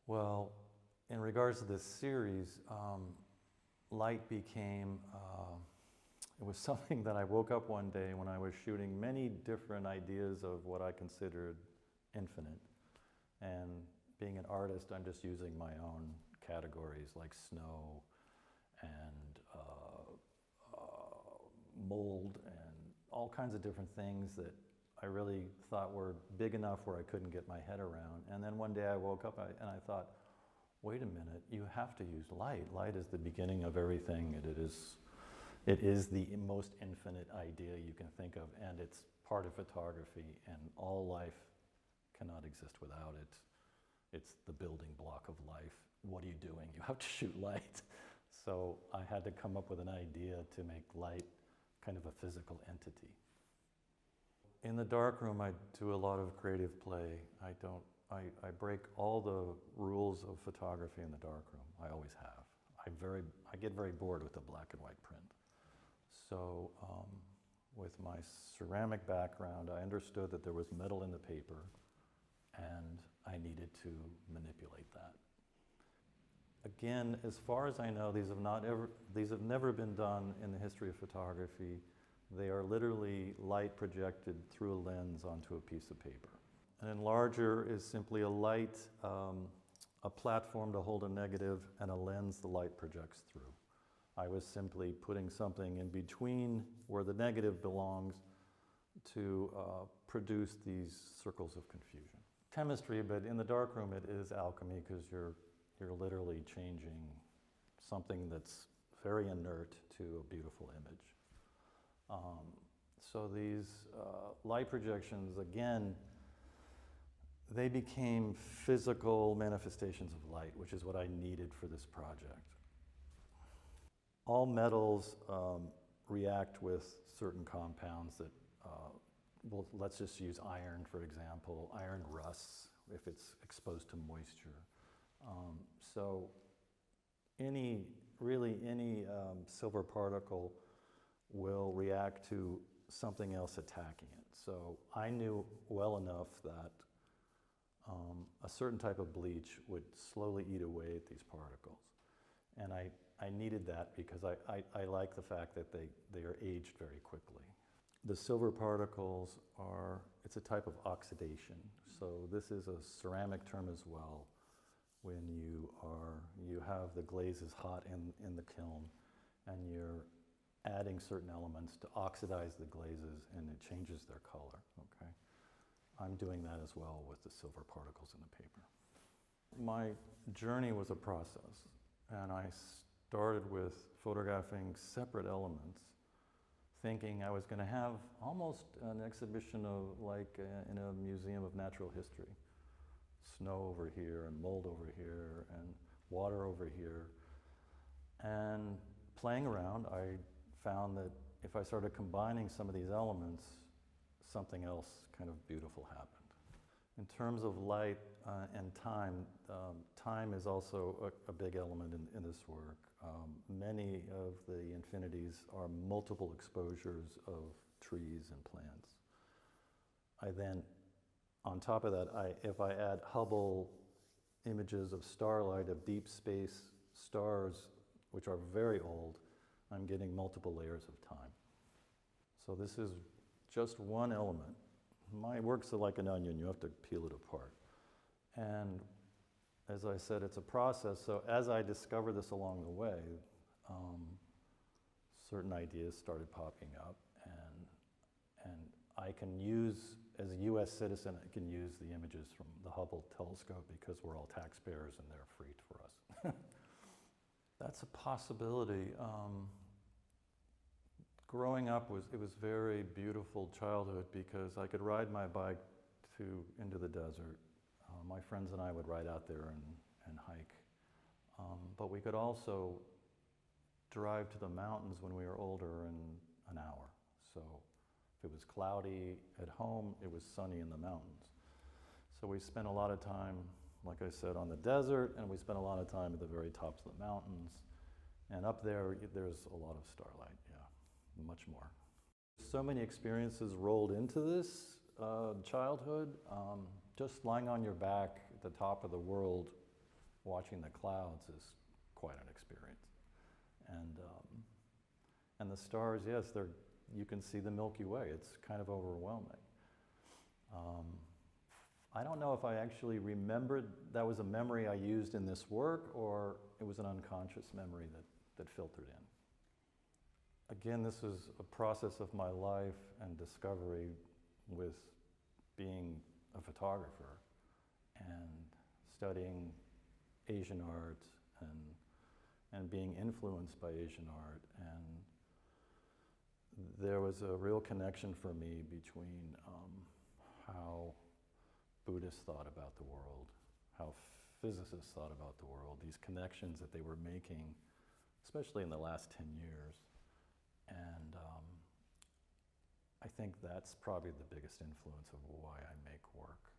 Well, in regards to this series, light became, it was something that I woke up one day when I was shooting many different ideas of what I considered infinite. And being an artist, I'm just using my own categories like snow and mold and all kinds of different things that I really thought were big enough where I couldn't get my head around. And then one day I woke up and I thought, wait a minute, you have to use light. Light is the beginning of everything. It is the most infinite idea you can think of, and it's part of photography, and all life cannot exist without it. It's the building block of life. What are you doing? You have to shoot light. So I had to come up with an idea to make light kind of a physical entity. In the darkroom, I do a lot of creative play. I break all the rules of photography in the darkroom. I always have. I get very bored with the black and white print. So with my ceramic background, I understood that there was metal in the paper, and I needed to manipulate that. Again, as far as I know, these have never been done in the history of photography. They are literally light projected through a lens onto a piece of paper. An enlarger is simply a light, a platform to hold a negative, and a lens the light projects through. I was simply putting something in between where the negative belongs to produce these circles of confusion. Chemistry, but in the darkroom it is alchemy, because you're literally changing something that's very inert to a beautiful image. So these light projections, again, they became physical manifestations of light, which is what I needed for this project. All metals react with certain compounds that, well, let's just use iron, for example. Iron rusts if it's exposed to moisture. So any silver particle will react to something else attacking it. So I knew well enough that a certain type of bleach would slowly eat away at these particles. And I needed that because I like the fact that they are aged very quickly. The silver particles it's a type of oxidation. So this is a ceramic term as well. When you have the glazes hot in the kiln, and you're adding certain elements to oxidize the glazes, and it changes their color, okay? I'm doing that as well with the silver particles in the paper. My journey was a process, and I started with photographing separate elements, thinking I was going to have almost an exhibition of in a museum of natural history. Snow over here, and mold over here, and water over here. And playing around, I found that if I started combining some of these elements, something else kind of beautiful happened. In terms of light and time, time is also a big element in this work. Many of the infinities are multiple exposures of trees and plants. I then, on top of that, if I add Hubble images of starlight, of deep space stars, which are very old, I'm getting multiple layers of time. So this is just one element. My work's like an onion, you have to peel it apart. And as I said, it's a process, so as I discovered this along the way, certain ideas started popping up, and I can use, as a US citizen, I can use the images from the Hubble telescope because we're all taxpayers and they're free for us. That's a possibility. Growing up it was very beautiful childhood because I could ride my bike into the desert. My friends and I would ride out there and hike. But we could also drive to the mountains when we were older in an hour. So if it was cloudy at home, it was sunny in the mountains. So we spent a lot of time, like I said, on the desert, and we spent a lot of time at the very tops of the mountains. And up there's a lot of starlight, yeah, much more. So many experiences rolled into this childhood. Just lying on your back at the top of the world watching the clouds is quite an experience. And the stars, yes, you can see the Milky Way. It's kind of overwhelming. I don't know if I actually remembered that was a memory I used in this work, or it was an unconscious memory that filtered in. Again, this was a process of my life and discovery with being a photographer and studying Asian art and being influenced by Asian art. And there was a real connection for me between how Buddhists thought about the world, how physicists thought about the world, these connections that they were making, especially in the last 10 years. And I think that's probably the biggest influence of why I make work.